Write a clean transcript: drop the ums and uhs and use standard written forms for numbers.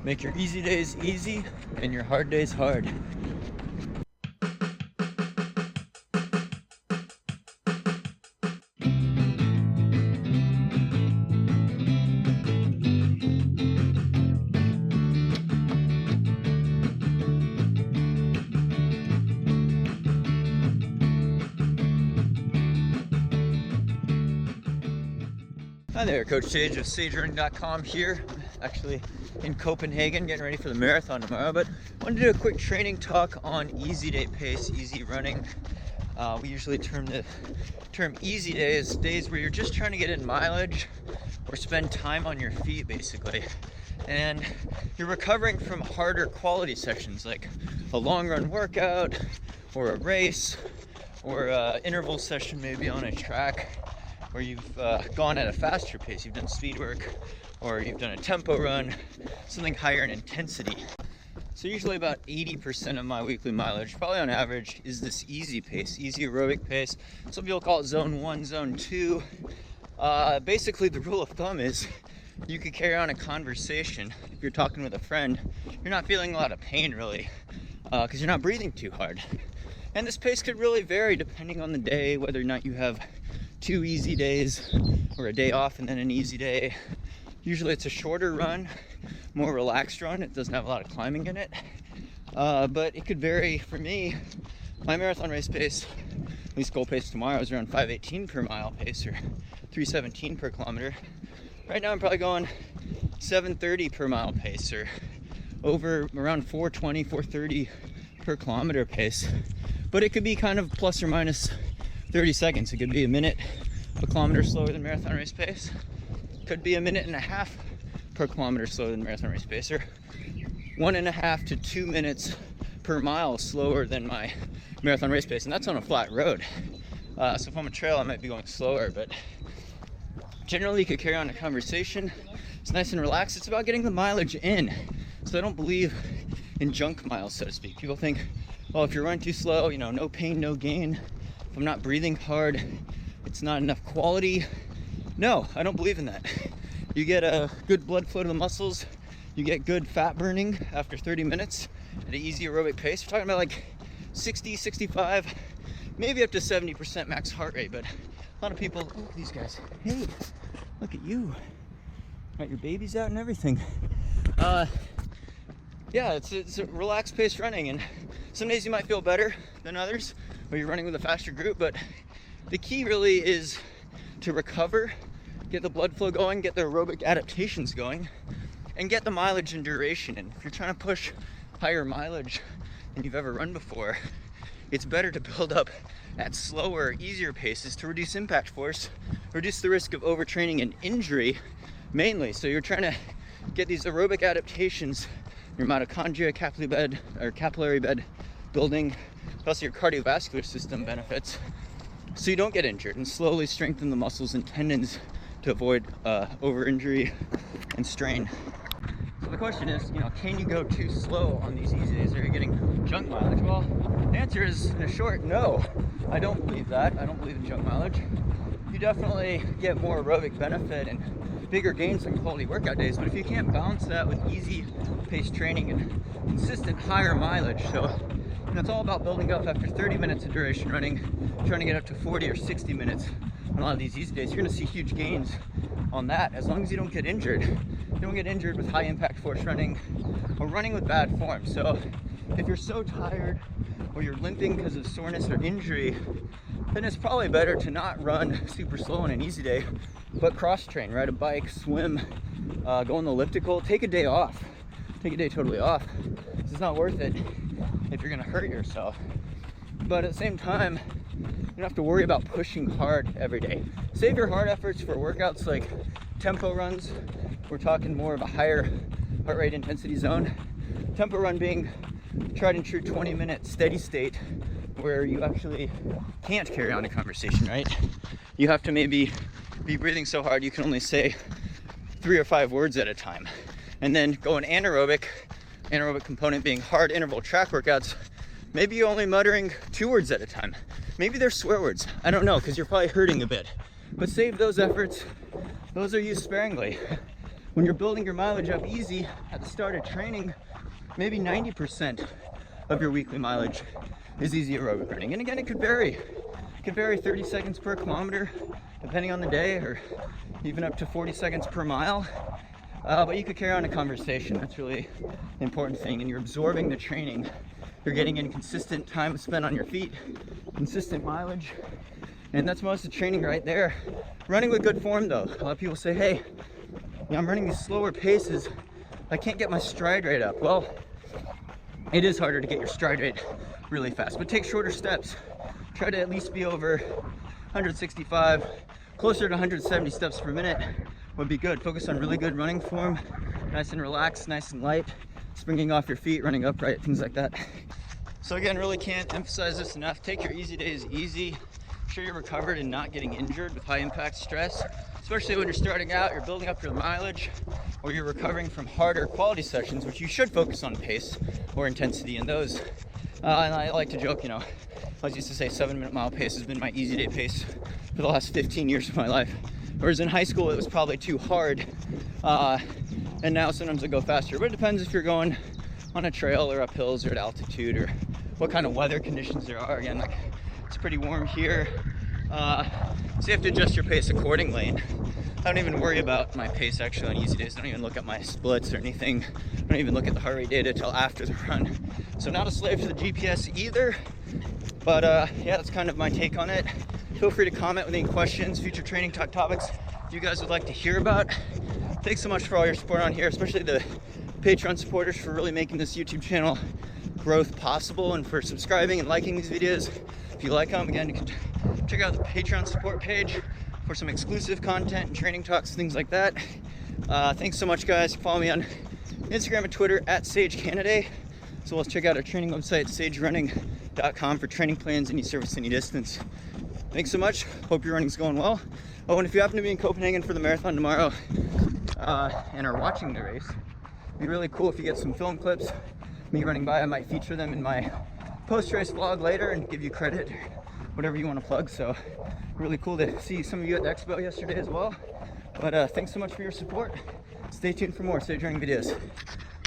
Make your easy days easy and your hard days hard. Hi there, Coach Sage of SageRunning.com here. Actually in Copenhagen, getting ready for the marathon tomorrow, but I wanted to do a quick training talk on easy day pace, easy running. We usually term easy day as days where you're just trying to get in mileage or spend time on your feet, basically. And you're recovering from harder quality sections like a long run workout or a race or an interval session maybe on a track, where you've gone at a faster pace, you've done speed work, or you've done a tempo run, something higher in intensity. So usually about 80% of my weekly mileage, probably on average, is this easy pace, easy aerobic pace. Some people call it zone 1, zone 2. Basically the rule of thumb is you could carry on a conversation. If you're talking with a friend, you're not feeling a lot of pain really, because you're not breathing too hard. And this pace could really vary depending on the day, whether or not you have 2 easy days or a day off and then an easy day. Usually it's a shorter run, more relaxed run. It doesn't have a lot of climbing in it, but it could vary. For me, my marathon race pace, at least goal pace tomorrow, is around 5:18 per mile pace or 3:17 per kilometer. Right now I'm probably going 7:30 per mile pace or over around 4:20, 4:30 per kilometer pace. But it could be kind of plus or minus 30 seconds. It could be a minute a kilometer slower than marathon race pace. Could be a minute and a half per kilometer slower than marathon race pace, or 1.5 to 2 minutes per mile slower than my marathon race pace, and that's on a flat road. So if I'm a trail, I might be going slower, but generally you could carry on a conversation. It's nice and relaxed. It's about getting the mileage in. So I don't believe in junk miles, so to speak. People think, well, if you're running too slow, no pain, no gain. If I'm not breathing hard, it's not enough quality. No, I don't believe in that. You get a good blood flow to the muscles. You get good fat burning after 30 minutes at an easy aerobic pace. We're talking about like 60, 65, maybe up to 70% max heart rate. But a lot of people, look at these guys. Hey, look at you. Got your babies out and everything. Yeah, it's a relaxed pace running, and some days you might feel better than others, or you're running with a faster group, but the key really is to recover, get the blood flow going, get the aerobic adaptations going, and get the mileage and duration. And if you're trying to push higher mileage than you've ever run before, it's better to build up at slower, easier paces to reduce impact force, reduce the risk of overtraining and injury mainly. So you're trying to get these aerobic adaptations, your mitochondria, capillary bed building, plus your cardiovascular system benefits, so you don't get injured, and slowly strengthen the muscles and tendons to avoid over injury and strain. So the question is, can you go too slow on these easy days? Are you getting junk mileage? Well, the answer is, in a short, no. I don't believe that. I don't believe in junk mileage. You definitely get more aerobic benefit and bigger gains on quality workout days, but if you can't balance that with easy pace training and consistent higher mileage, so it's all about building up after 30 minutes of duration running, trying to get up to 40 or 60 minutes on a lot of these easy days. You're going to see huge gains on that as long as you don't get injured. You don't get injured with high impact force running or running with bad form. So if you're so tired or you're limping because of soreness or injury, then it's probably better to not run super slow on an easy day, but cross train, ride a bike, swim, go on the elliptical, take a day off. Take a day totally off. It's not worth it if you're gonna hurt yourself. But at the same time, you don't have to worry about pushing hard every day. Save your hard efforts for workouts like tempo runs. We're talking more of a higher heart rate intensity zone. Tempo run being tried and true 20-minute steady state where you actually can't carry on a conversation, right? You have to maybe be breathing so hard you can only say 3 or 5 words at a time. And then go an anaerobic component being hard interval track workouts, maybe you're only muttering 2 words at a time. Maybe they're swear words. I don't know, because you're probably hurting a bit. But save those efforts. Those are used sparingly. when you're building your mileage up easy at the start of training, maybe 90% of your weekly mileage is easy aerobic running. And again, it could vary. It could vary 30 seconds per kilometer, depending on the day, or even up to 40 seconds per mile. But you could carry on a conversation. That's really the important thing. And you're absorbing the training. You're getting in consistent time spent on your feet, consistent mileage. And that's most of the training right there. Running with good form though. A lot of people say, hey, I'm running these slower paces. I can't get my stride rate up. Well, it is harder to get your stride rate really fast, but take shorter steps. Try to at least be over 165, closer to 170 steps per minute would be good. Focus on really good running form, nice and relaxed, nice and light, springing off your feet, running upright, things like that. So again, really can't emphasize this enough. Take your easy days easy. Make sure you're recovered and not getting injured with high impact stress, especially when you're starting out, you're building up your mileage, or you're recovering from harder quality sessions, which you should focus on pace or intensity in those. And I like to joke, I used to say 7-minute mile pace has been my easy day pace for the last 15 years of my life. Whereas in high school, it was probably too hard. And now sometimes I go faster, but it depends if you're going on a trail or up hills or at altitude or what kind of weather conditions there are. Again, like it's pretty warm here. So you have to adjust your pace accordingly. I don't even worry about my pace actually on easy days. I don't even look at my splits or anything. I don't even look at the heart rate data till after the run. So not a slave to the GPS either. But yeah, that's kind of my take on it. Feel free to comment with any questions, future training talk topics you guys would like to hear about. Thanks so much for all your support on here, especially the Patreon supporters for really making this YouTube channel growth possible, and for subscribing and liking these videos. If you like them, again, you can check out the Patreon support page for some exclusive content and training talks, things like that. Thanks so much, guys. Follow me on Instagram and Twitter at Sage Canaday. So let's check out our training website, sagerunning.com, for training plans, any service, any distance. Thanks so much. Hope your running's going well. Oh, and if you happen to be in Copenhagen for the marathon tomorrow and are watching the race, it'd be really cool if you get some film clips. Me running by, I might feature them in my post-race vlog later and give you credit, whatever you want to plug. So really cool to see some of you at the expo yesterday as well. But thanks so much for your support. Stay tuned for more Sage Running videos.